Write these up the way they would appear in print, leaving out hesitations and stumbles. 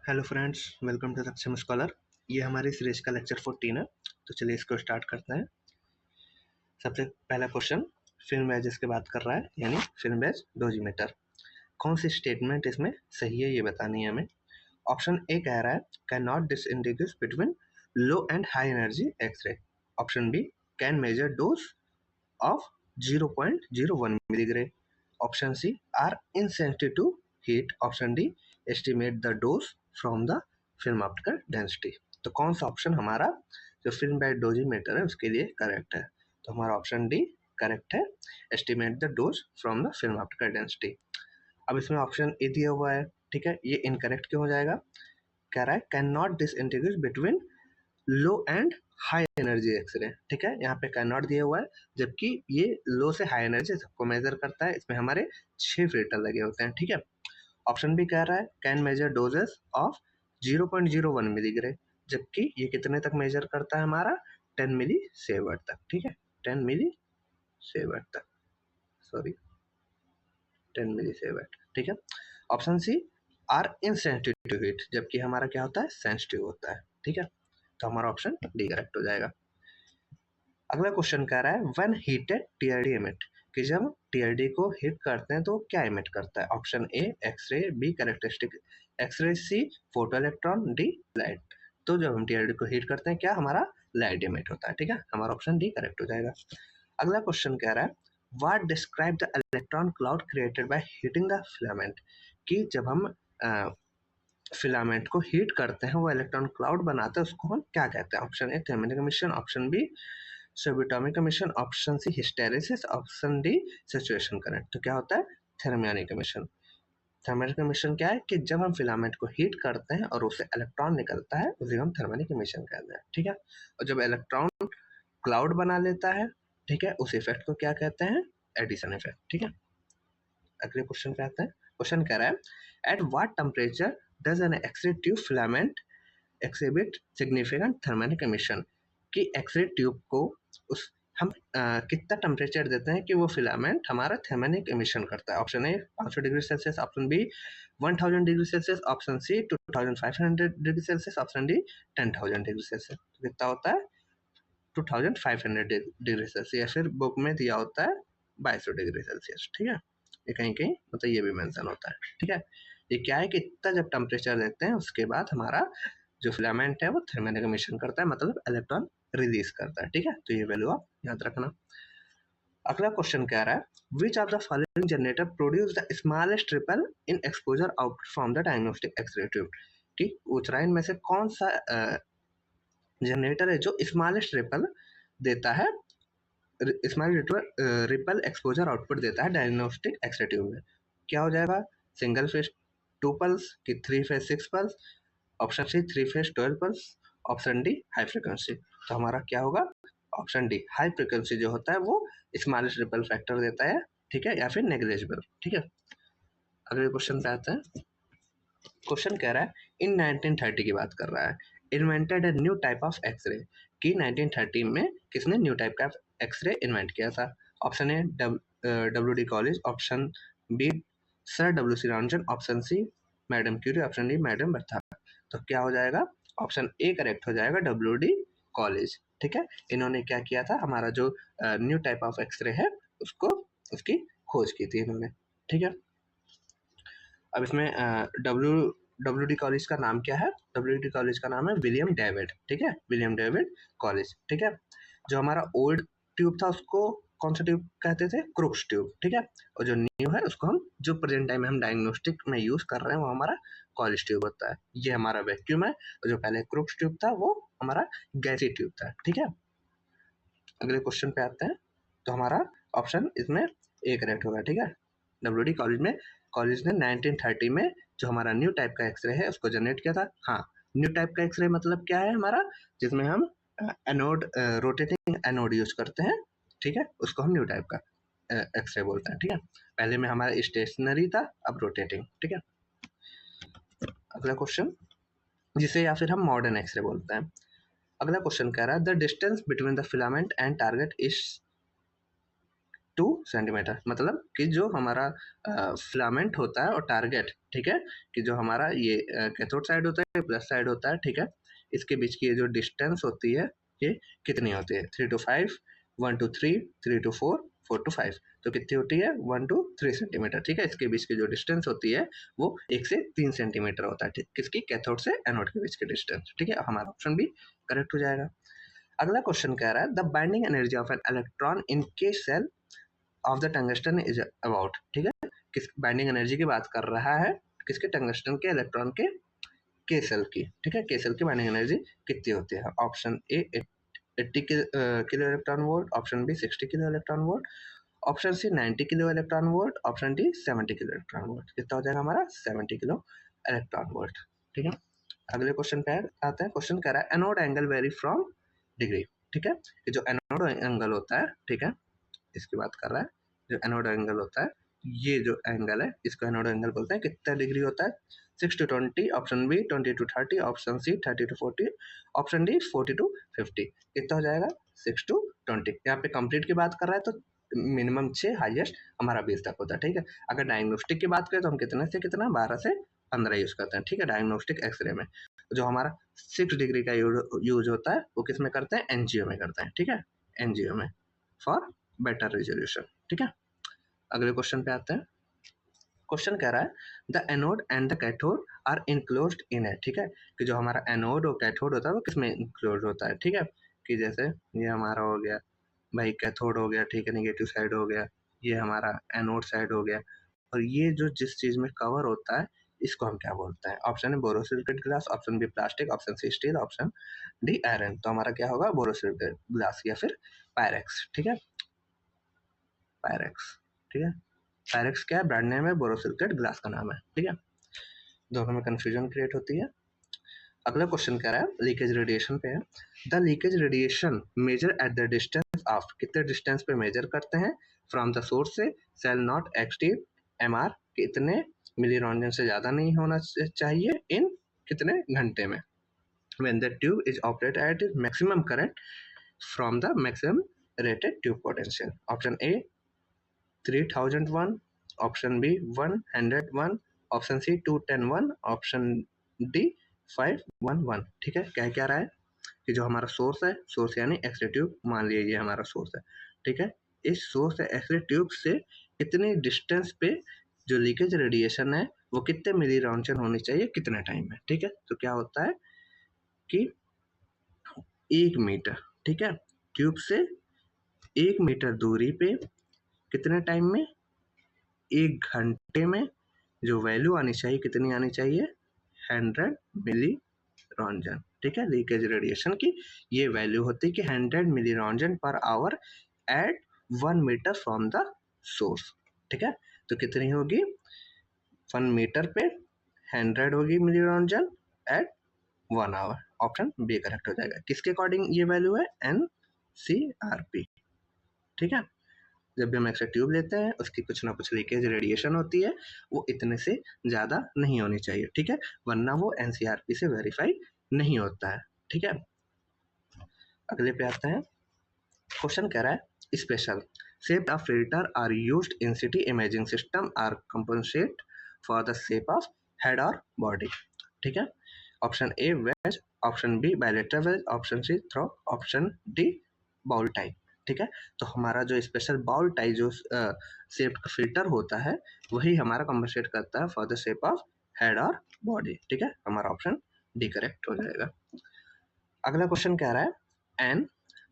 Hello friends, welcome to सक्षम scholar. ये हमारी सीरीज का लेक्चर 14 है। तो चलिए इसको स्टार्ट करते हैं। सबसे पहला क्वेश्चन फिल्म वेजेस की बात कर रहा है, यानी फिल्म वेज डोजीमीटर। कौन सी स्टेटमेंट इसमें सही है ये बतानी है हमें। ऑप्शन ए कह रहा है can not distinguish between low and high energy X-ray. Option B can measure dose of 0.01 milligray. Option C are insensitive to heat. Option D estimate the dose from the film optical density. तो कौन सा option हमारा जो film bed डोजीमीटर है उसके लिए correct है। तो हमारा ऑप्शन डी करेक्ट है, estimate the dose from the film optical density. अब इसमें ऑप्शन ए दिया हुआ है, ठीक है, ये इनकरेक्ट क्यों हो जाएगा। कह रहा है can not distinguish between low and high energy X-ray. ठीक है, यहाँ पे कैन नॉट दिया हुआ है, जबकि ये लो से हाई एनर्जी सबको मेजर करता है। इसमें हमारे 6 फिल्टर लगे होते हैं। ठीक है, ऑप्शन भी कह रहा है कैन मेजर डोजेस ऑफ 0.01 मिलीग्रे, जबकि ये कितने तक मेजर करता है हमारा 10 मिली सेवर्ट तक। ठीक है, 10 मिली सेवर्ट तक, सॉरी 10 मिली सेवर्ट। ठीक है, option C are insensitive to heat, जबकि हमारा क्या होता है सेंसिटिव होता है। ठीक है, तो हमारा ऑप्शन डी करेक्ट हो जाएगा। अगला क्वेश्चन कह रहा है व्हेन हीटेड टीआरडी एमिट, कि जब टीआरडी को हीट करते हैं तो क्या एमिट करता है। Option A x ray, B characteristic x ray, C photo electron, D light. तो जब हम टीआरडी को हीट करते हैं क्या हमारा लाइट एमिट होता है। ठीक है, हमारा ऑप्शन डी करेक्ट हो जाएगा। अगला क्वेश्चन कह रहा है what describe the electron cloud created by heating the filament, कि जब हम फिलामेंट को हीट करते हैं वो इलेक्ट्रॉन क्लाउड बनाते हैं, उसको हम क्या कहते हैं। Option A thermal emission, option B subatomic emission, option C hysteresis, option D saturation current. तो क्या होता है थर्मियोनिक एमिशन। थर्मियोनिक एमिशन क्या है कि जब हम फिलामेंट को हीट करते हैं और उससे इलेक्ट्रॉन निकलता है उसे हम थर्मियोनिक एमिशन कहते हैं। ठीक है, और जब इलेक्ट्रॉन क्लाउड बना लेता है, ठीक है, उस इफेक्ट को क्या कहते हैं एडिशन इफेक्ट। ठीक है, अगले क्वेश्चन पे आते हैं। क्वेश्चन कह रहा है at what temperature does an x ray tube filament exhibit significant thermionic emission, कि एक्सरे ट्यूब को उस हम कितना टेम्परेचर देते हैं कि वो फिलामेंट हमारा थर्मियोनिक एमिशन करता है। Option A 500 degree Celsius, option B 1000 degree Celsius, option C 2500 degree Celsius, option D 10,000 degree Celsius. तो कितना होता है 2500 डिग्री सेल्सियस, या फिर बुक में दिया होता है 2200 डिग्री सेल्सियस। ठीक है, ये कहीं कहीं मतलब ये भी मेंशन होता है। ठीक है, ये क्या है कि इतना जब टेम्परेचर देते हैं उसके बाद हमारा जो फिलामेंट है वो थर्मियोनिक एमिशन करता है, मतलब इलेक्ट्रॉन रिलीज करता है। ठीक है, तो ये वैल्यू आप याद रखना। अगला क्वेश्चन कह रहा है which of the following generator produce the smallest ripple in exposure output from the diagnostic x ray tube, कि पूछ रहा है इनमें से कौन सा जनरेटर है जो स्मॉलेस्ट रिपल देता है, स्मॉल रिपल एक्सपोजर आउटपुट देता है डायग्नोस्टिक एक्सरे ट्यूब में। क्या हो जाएगा सिंगल फेज 2 पल्स की 3 phase 6 pulse, option C 3 phase 12 pulse, option D high frequency. तो हमारा क्या होगा ऑप्शन डी हाई फ्रिक्वेंसी जो होता है वो स्मॉलेस्ट रिपल फैक्टर देता है। ठीक है, या फिर नेग्लिजिबल। ठीक है, अगले क्वेश्चन पे आते हैं। क्वेश्चन कह रहा है इन 1930 की बात कर रहा है invented a new type of X-ray, कि 1930 में किसने न्यू टाइप का एक्सरे इन्वेंट किया था। Option A W D Coolidge, option B sir W C Roentgen, option C madam Curie, option D madam Bertha. तो क्या हो जाएगा ऑप्शन ए करेक्ट हो जाएगा डब्ल्यू डी कॉलेज। ठीक है, इन्होंने क्या किया था हमारा जो न्यू टाइप ऑफ एक्सरे है उसको उसकी खोज की थी इन्होंने। ठीक है, अब इसमें डब्ल्यू डी कॉलेज का नाम क्या है। डब्ल्यू डी कॉलेज का नाम है विलियम डेविड। ठीक है, विलियम डेविड कॉलेज। ठीक है, जो हमारा ओल्ड ट्यूब था उसको कौन सा ट्यूब कहते थे क्रुक्स ट्यूब। ठीक है, और जो न्यू है उसको हम जो प्रेजेंट टाइम में हम डायग्नोस्टिक में यूज कर रहे हैं वो हमारा कॉलेज ट्यूब होता है। ये हमारा वैक्यूम है, और जो पहले क्रुक्स ट्यूब था वो हमारा गैसी ट्यूब था। ठीक है, अगले क्वेश्चन पे आते हैं। तो हमारा ऑप्शन इसमें ए करेक्ट होगा। ठीक है, डब्ल्यू डी कॉलेज ने 1930 में जो हमारा न्यू टाइप का एक्सरे है उसको जनरेट किया था। हाँ, न्यू टाइप का एक्सरे मतलब क्या है हमारा, जिसमें हम एनोड रोटेटिंग एनोड यूज करते हैं। ठीक है, उसको हम न्यू टाइप का एक्सरे बोलते हैं। ठीक है, पहले में हमारा स्टेशनरी था, अब रोटेटिंग। ठीक है, अगला क्वेश्चन जिसे या फिर हम मॉडर्न एक्सरे बोलते हैं। अगला क्वेश्चन कह रहा है the distance between the filament and target is centimetre, मतलब कि जो हमारा फिलामेंट होता है और टारगेट, ठीक है, कि जो हमारा ये कैथोड साइड होता है, प्लस साइड होता है, ठीक है, इसके बीच की ये जो डिस्टेंस होती है ये कितनी होती है? 3 to 5, 1 to 3, 3 to 4, 4 to 5, तो कितनी होती है? 1 to 3 सेंटीमीटर, ठीक है। इसके बीच की जो डिस्टेंस होती है वो 1 से 3 सेंटीमीटर होता है, ठीक, किसकी? कैथोड से एनोड के बीच की डिस्टेंस, ठीक है। हमारा ऑप्शन भी करेक्ट हो जाएगा। अगला क्वेश्चन कह रहा है the binding energy of an electron in K shell of the tungsten is about, ठीक है, किस बाइंडिंग एनर्जी की बात कर रहा है? किसके? टंगस्टन के इलेक्ट्रॉन के सेल की, ठीक है। के सेल की बाइंडिंग एनर्जी कितनी होती है? Option A 80 kilo electron volt, option B 60 kilo electron volt, option C 90 kilo electron volt, option D 70 kilo electron volt. कितना हो जाएगा हमारा? 70 किलो इलेक्ट्रॉन वोल्ट, ठीक है। अगले क्वेश्चन पे आते हैं। क्वेश्चन कह रहा है anode angle very from degree, ठीक है। ये जो एनोड एंगल होता है, ठीक है, इसकी बात कर रहा है। जो एनोड एंगल होता है, ये जो एंगल है इसको एनोड एंगल बोलते हैं। कितना डिग्री होता है? 6 to 20, option B 20 to 30, option C 30 to 40, option D 40 to 50। कितना हो जाएगा? 6 to 20। यहाँ पे कंप्लीट की बात कर रहा है तो मिनिमम 6, हाईएस्ट हमारा 20 तक होता है, ठीक है। अगर डायग्नोस्टिक की बात करें तो हम कितने से कितना? 12 से 15 यूज करते हैं, ठीक है, डायग्नोस्टिक एक्सरे में। जो हमारा 6 डिग्री का यूज होता है वो किस में करते हैं? एनजीओ में करते हैं, ठीक है, एनजीओ में, फॉर बेटर रेजोल्यूशन, ठीक है। अगले क्वेश्चन पे आते हैं। क्वेश्चन कह रहा है the anode and the cathode are enclosed in है, ठीक है, कि जो हमारा एनोड और कैथोड होता है वो किसमें इनक्लोज होता है, ठीक है, कि जैसे ये हमारा हो गया भाई कैथोड हो गया, ठीक है, नेगेटिव साइड हो गया, ये हमारा एनोड साइड हो गया, और ये जो जिस चीज में कवर होता है इसको हम क्या बोलते हैं? ऑप्शन है borosilicate glass, option B plastic, option C steel, option D iron. तो हमारा क्या होगा? बोरोसिलिकेट ग्लास या फिर पायरेक्स, ठीक है, पायरेक्स, ठीक है। पायरेक्स क्या है? ब्रांड नेम है, बोरोसिलिकेट ग्लास का नाम है, ठीक है। दोनों में कंफ्यूजन क्रिएट होती है। अगला क्वेश्चन कह रहा है लीकेज रेडिएशन पे है। The leakage radiation measure at the distance of, कितने डिस्टेंस पे मेजर करते हैं? फ्रॉम द सोर्स से सेल नॉट एक्सटीव एमआर, कितने मिली रॉन्जन से ज्यादा नहीं होना चाहिए इन कितने घंटे में? when the tube is operated at its maximum current from the maximum rated tube potential. Option A 3001, option B 101, option C 210, option D 511, ठीक है। कह क्या रहा है कि जो हमारा सोर्स है, सोर्स यानी एक्सरे ट्यूब, मान लीजिए ये हमारा सोर्स है, ठीक है, इस सोर्स एक्सरे ट्यूब से कितनी डिस्टेंस पे जो लीकेज रेडिएशन है वो कितने मिली रॉन्चन होनी चाहिए कितने टाइम में, ठीक है। तो क्या होता है कि 1 मीटर, ठीक है, ट्यूब से 1 मीटर दूरी पे कितने टाइम में? 1 घंटे में जो वैल्यू आनी चाहिए कितनी आनी चाहिए? 100 मिली रॉन्जन, ठीक है, लीकेज रेडिएशन की ये वैल्यू होती है कि 100 milli roentgen per hour at 1 meter from the source, ठीक है। तो कितनी होगी? 1 मीटर पे 100 होगी milli roentgen at 1 hour. Option B correct हो जाएगा। किसके अकॉर्डिंग ये वैल्यू है? NCRP, ठीक है। जब भी हम एक्स्ट्रा ट्यूब लेते हैं उसकी कुछ ना कुछ लीकेज रेडिएशन होती है, वो इतने से ज़्यादा नहीं होनी चाहिए, ठीक है, वरना वो NCRP से वेरीफाई नहीं होता है, ठीक है। अगले पे आते हैं। क्वेश्चन कह रहा है special shape of filter are used in CT imaging system are compensate for the shape of head और बॉडी, ठीक है। Option A wedge, option B bilateral wedge, option C throw, option D bowl type, ठीक है। तो हमारा जो special bowl type जो shape का फिल्टर होता है वही हमारा कंपनसेट करता है for the shape of head और बॉडी, ठीक है। हमारा ऑप्शन डी करेक्ट हो जाएगा। अगला क्वेश्चन कह रहा है an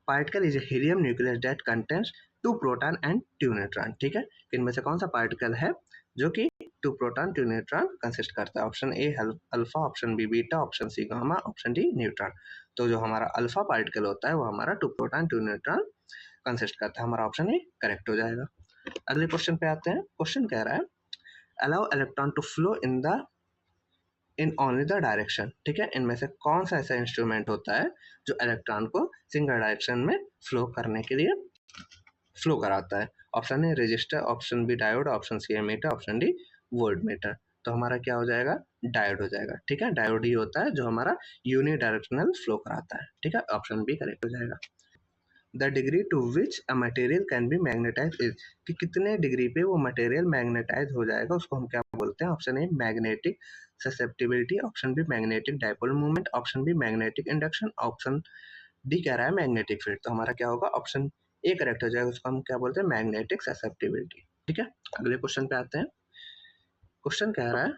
particle is helium nucleus that contains 2 proton and 2 neutron, ठीक है। इनमें से कौन सा पार्टिकल है जो कि 2 प्रोटॉन 2 न्यूट्रॉन कंसिस्ट करता है? Option A alpha, option B beta, option C gamma, option D neutron. तो जो हमारा अल्फा पार्टिकल होता है वो हमारा 2 प्रोटॉन 2 न्यूट्रॉन कंसिस्ट करता है। हमारा ऑप्शन ए करेक्ट हो जाएगा। अगले क्वेश्चन पे आते हैं। क्वेश्चन कह रहा है allow electron to flow in only the direction, ठीक है। इनमें से कौन सा ऐसा इंस्ट्रूमेंट होता है जो इलेक्ट्रॉन को सिंगल डायरेक्शन में फ्लो करने के लिए फ्लो कराता है? Option A resistor, option B diode, option C ammeter, option D voltmeter. तो हमारा क्या हो जाएगा? डायोड हो जाएगा, ठीक है। डायोड ही होता है जो हमारा यूनिडायरेक्शनल फ्लो कराता है, ठीक है। ऑप्शन बी करेक्ट हो जाएगा। The degree to which a material can be magnetize is, कि कितने डिग्री पे वो मटेरियल मैग्नेटाइज हो जाएगा, उसको हम क्या बोलते हैं। Option A magnetic susceptibility, option B magnetic dipole movement, option B magnetic induction, option D कह रहा है मैग्नेटिक फील्ड। तो हमारा क्या होगा, ऑप्शन ए करेक्ट हो जाएगा, उसको हम क्या बोलते हैं, मैग्नेटिक ससेप्टिबिलिटी। ठीक है, अगले क्वेश्चन पे आते हैं। क्वेश्चन कह रहा है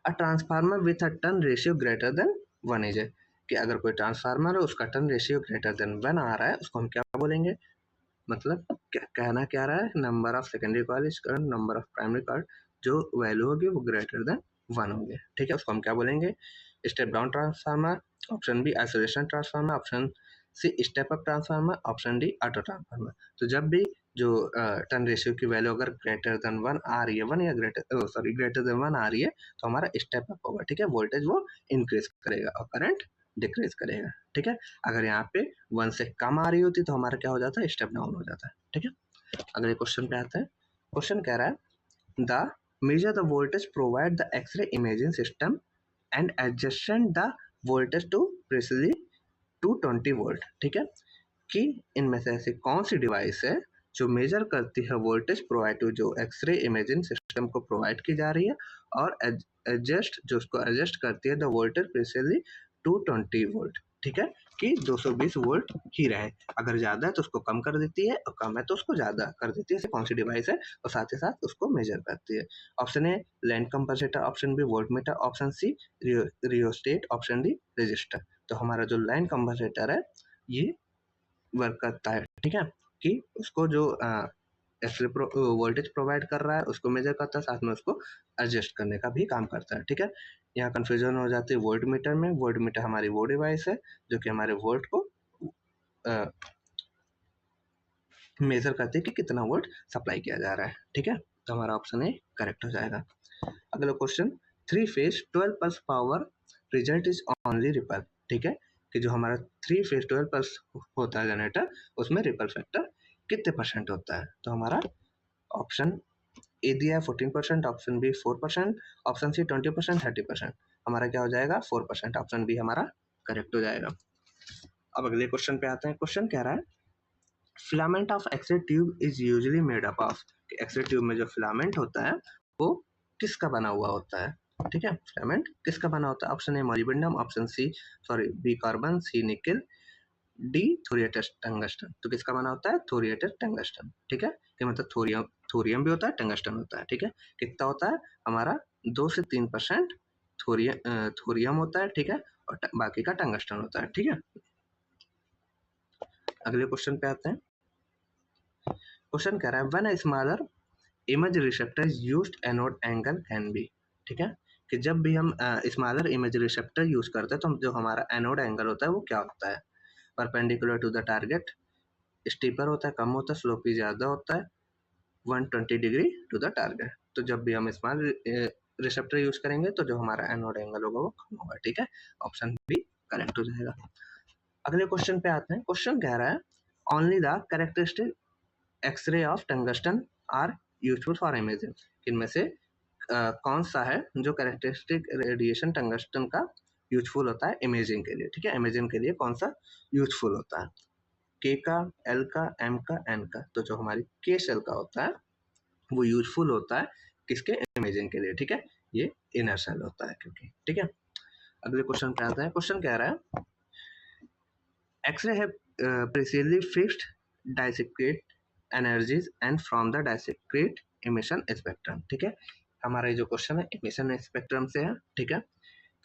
a transformer with a turn ratio greater than 1 is, कि अगर कोई ट्रांसफार्मर है उसका टर्न रेशियो ग्रेटर देन 1 आ रहा है, उसको हम क्या बोलेंगे। मतलब कहना क्या रहा है, number of secondary coil is current, number of primary coil, जो वैल्यू होगी वो ग्रेटर देन 1 होगी। ठीक है, उसको हम क्या बोलेंगे, step down transformer, option B isolation transformer, option C step up transformer, option D auto transformer. तो जब भी जो टर्न रेशियो की वैल्यू अगर ग्रेटर देन 1 आ रही है, 1 या ग्रेटर देन 1 आ रही है, तो हमारा स्टेप अप होगा। ठीक है, वोल्टेज वो इंक्रीज करेगा और करंट डिक्रीज करेगा। ठीक है, अगर यहाँ पे 1 से कम आ रही होती तो हमारा क्या हो जाता है, स्टेप डाउन हो जाता है। ठीक है, अगले क्वेश्चन पे आते हैं। क्वेश्चन कह रहा है the measure the voltage provide the X-ray imaging system and adjust the voltage to precisely 220 volt. ठीक है, कि इनमें से ऐसी कौन सी डिवाइस है जो मेजर करती है वोल्टेज प्रोवाइड टू, जो एक्सरे इमेजिंग सिस्टम को प्रोवाइड की जा रही है, और एडजस्ट, जो उसको एडजस्ट करती है द वोल्टेज प्रिसाइजली 220 वोल्ट। ठीक है, कि 220 वोल्ट ही रहे, अगर ज़्यादा है तो उसको कम कर देती है और कम है तो उसको ज़्यादा कर देती है। ऐसी कौन सी डिवाइस है, और साथ ही साथ उसको मेजर करती है। Option A land compensator, option B voltmeter, option C rheostat, option D resistor. तो हमारा जो लैंड कंपनसेटर है ये वर्क करता है। ठीक है, कि उसको जो वोल्टेज प्रोवाइड कर रहा है उसको मेजर करता है, साथ में उसको एडजस्ट करने का भी काम करता है। ठीक है, यहाँ कंफ्यूजन हो जाती है वोल्ट मीटर में। वोल्ट मीटर हमारी वो डिवाइस है जो कि हमारे वोल्ट को मेजर करती है कि कितना वोल्ट सप्लाई किया जा रहा है। ठीक है, तो हमारा ऑप्शन ए करेक्ट हो जाएगा। अगला question, 3 phase 12 pulse power result is only ripple. ठीक है, कि जो हमारा 3 फेज 12 पल्स होता है जनरेटर, उसमें रिपल फैक्टर कितने परसेंट होता है। तो हमारा ऑप्शन ए दिया है 14%, ऑप्शन बी 4%, ऑप्शन सी 20%, 30%। हमारा क्या हो जाएगा, 4%। ऑप्शन बी हमारा करेक्ट हो जाएगा। अब अगले क्वेश्चन पे आते हैं। क्वेश्चन कह रहा है filament of X ray tube is usually made up of, X ray tube में जो फिलामेंट होता है वो किसका बना हुआ होता है। ठीक है, फिलामेंट किसका बना होता है। Option A molybdenum, option B carbon, C nickel, D thoriated tungsten. तो किसका बना होता है, थोरिएटेड टंगस्टन। ठीक है, कि मतलब थोरियम भी होता है, टंगस्टन होता है। ठीक है, कितना होता है हमारा 2 से 3% थोरियम होता है। ठीक है, और बाकी का टंगस्टन होता है। ठीक है, अगले क्वेश्चन पे आते हैं। क्वेश्चन कह रहा है when a smaller image receptor is used anode angle can be. ठीक है, कि जब भी हम स्मॉलर इमेज रिसेप्टर यूज करते हैं तो जो हमारा एनोड एंगल होता है वो क्या होता है, perpendicular to the target, steeper होता है, कम होता है, स्लोपी ज़्यादा होता है, 120 डिग्री टू द टारगेट। तो जब भी हम स्मॉल रिसेप्टर यूज करेंगे तो जो हमारा एनोड एंगल होगा वो कम होगा। ठीक है, ऑप्शन बी करेक्ट हो जाएगा। अगले क्वेश्चन पे आते हैं। क्वेश्चन कह रहा है only the characteristic X ray of tungsten are useful for imaging. इनमें से कौन सा है जो कैरेक्टरिस्टिक रेडिएशन टंगस्टन का यूजफुल होता है इमेजिंग के लिए। ठीक है, इमेजिंग के लिए कौन सा यूजफुल होता है, के का, एल का, एम का, एन का। तो जो हमारी के सेल का होता है वो यूजफुल होता है किसके, इमेजिंग के लिए। ठीक है, ये इनर सेल होता है क्योंकि। ठीक है, अगले क्वेश्चन पे आता है। क्वेश्चन कह रहा है एक्सरे है precisely fixed डाइसेक्रेट energies and from the डाइसेक्रेट emission spectrum. ठीक है, हमारा ये जो क्वेश्चन है इमिशन स्पेक्ट्रम से है। ठीक है,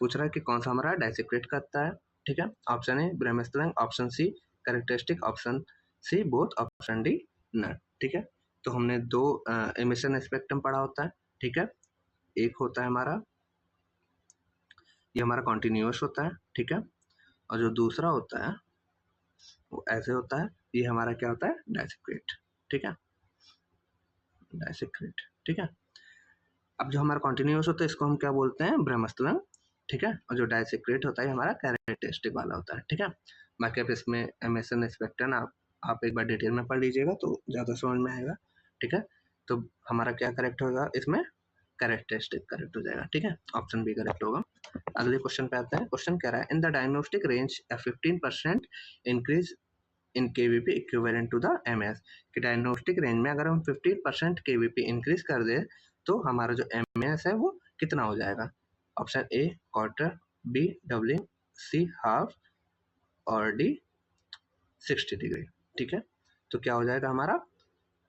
पूछ रहा है कि कौन सा हमारा डाइसेक्रेट करता है। ठीक है, option A bremsstrahlung, option C characteristic, option C both, option D none. ठीक है, तो हमने दो इमिशन स्पेक्ट्रम पढ़ा होता है। ठीक है, एक होता है हमारा ये हमारा कॉन्टिन्यूअस होता है। ठीक है, और जो दूसरा होता है वो ऐसे होता है, ये हमारा क्या होता है, डाइसेक्रेट। ठीक है, डाइसेक्रेट। ठीक है, अब जो हमारा कॉन्टिन्यूअस होता है इसको हम क्या बोलते हैं, ब्रह्मस्थलम। ठीक है, और जो डाइसेक्रेट होता है हमारा कैरेक्टरिस्टिक वाला होता है। ठीक है, बाकी आप इसमें एमिशन स्पेक्ट्रम आप एक बार डिटेल में पढ़ लीजिएगा तो ज़्यादा समझ में आएगा। ठीक है, तो हमारा क्या करेक्ट होगा इसमें, कैरेक्टरिस्टिक करेक्ट हो जाएगा, ठीक है, ऑप्शन बी करेक्ट होगा। अगले क्वेश्चन पे आते हैं। क्वेश्चन कह रहा है in the diagnostic range 15% increase in KVP equivalent to the MS, कि डायग्नोस्टिक रेंज में अगर हम 15% केवीपी इंक्रीज कर दे तो हमारा जो एमएस है वो कितना हो जाएगा। Option A quarter, B doubling, C half और डी 60 डिग्री, ठीक है। तो क्या हो जाएगा, हमारा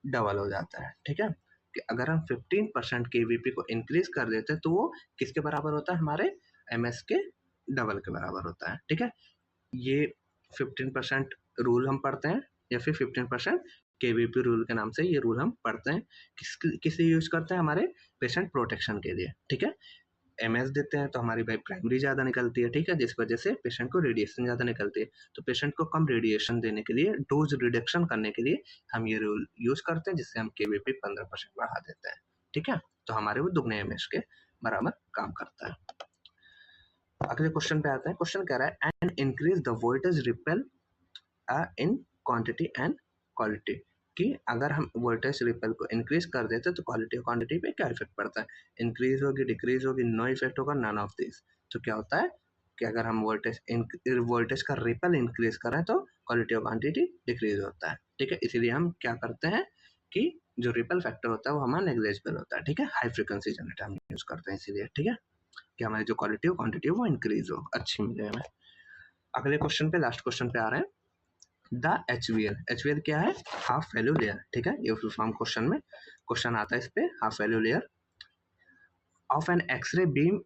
डबल हो जाता है, ठीक है, कि अगर हम 15% केवीपी को इंक्रीज कर देते हैं तो वो किसके बराबर होता है, हमारे एमएस के डबल के बराबर होता है, ठीक है। ये 15% रूल हम पढ़ते हैं या फिर 15% केवीपी रूल के नाम से ये रूल हम पढ़ते हैं। किस लिए यूज करते हैं, हमारे पेशेंट प्रोटेक्शन के लिए, ठीक है। एमएस देते हैं तो हमारी भाई प्राइमरी ज़्यादा निकलती है, ठीक है, जिस वजह से पेशेंट को रेडिएशन ज़्यादा निकलती है। तो पेशेंट को कम रेडिएशन देने के लिए, डोज रिडक्शन करने के लिए हम ये रूल यूज करते हैं, जिससे हम केवीपी 15% बढ़ा देते हैं, ठीक है। तो हमारे वो दुगने एमएस के बराबर काम करता है। अगले क्वेश्चन पे आते हैं। क्वेश्चन कह रहा है and increase the voltage repel in quantity and quality, कि अगर हम वोल्टेज रिपेल को इंक्रीज कर देते तो क्वालिटी और क्वांटिटी पे क्या इफेक्ट पड़ता है, इंक्रीज होगी, डिक्रीज होगी, नो इफेक्ट होगा, नन ऑफ दिस। तो क्या होता है कि अगर हम वोल्टेज का रिपेल इंक्रीज करें तो क्वालिटी और क्वांटिटी डिक्रीज होता है, ठीक है। इसीलिए हम क्या करते हैं कि जो रिपेल फैक्टर होता है वो हमारा नेग्लिजिबल होता है, ठीक है, हाई फ्रिक्वेंसी जनरेटर हम यूज करते हैं इसीलिए, ठीक है, कि हमारी जो क्वालिटी और क्वांटिटी है वो इंक्रीज हो, अच्छी मिले हमें। अगले क्वेश्चन पे, लास्ट क्वेश्चन पे आ रहे हैं। द एचवीएल क्या है, हाफ वैल्यू लेयर, ठीक है, ये फुल फॉर्म क्वेश्चन में क्वेश्चन आता है इस पे, half value layer of an X ray beam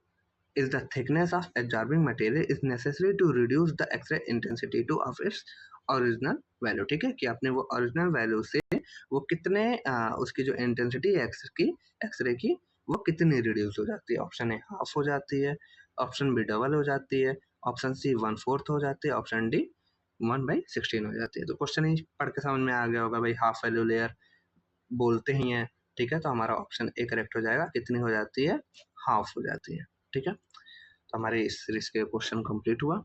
is the thickness of absorbing material is necessary to reduce the X-ray intensity to of its original value, ठीक है, कि आपने वो ओरिजिनल वैल्यू से वो कितने उसकी जो इंटेंसिटी है एक्सरे की वो कितनी रिड्यूस हो जाती है। ऑप्शन ए हाफ हो जाती है, ऑप्शन बी डबल हो जाती है, ऑप्शन सी 1/4 हो जाती है, ऑप्शन डी 1/16 हो जाती है। तो क्वेश्चन ही पढ़ के समझ में आ गया होगा भाई, हाफ वैल्यू लेयर बोलते ही हैं, ठीक है। तो हमारा ऑप्शन ए करेक्ट हो जाएगा, कितनी हो जाती है, हाफ हो जाती है, ठीक है। तो हमारे इस सीरीज के क्वेश्चन कंप्लीट हुआ।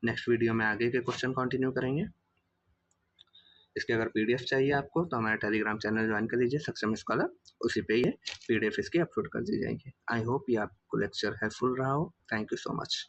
नेक्स्ट वीडियो में आगे के क्वेश्चन कंटिन्यू करेंगे। इसके अगर पीडीएफ चाहिए आपको तो हमारा टेलीग्राम चैनल ज्वाइन कर लीजिए, सक्षम स्कॉलर, उसी पे ये पीडीएफ इसकी अपलोड कर दी जाएंगी। आई होप ये आपको लेक्चर हेल्पफुल रहा हो। Thank you so much.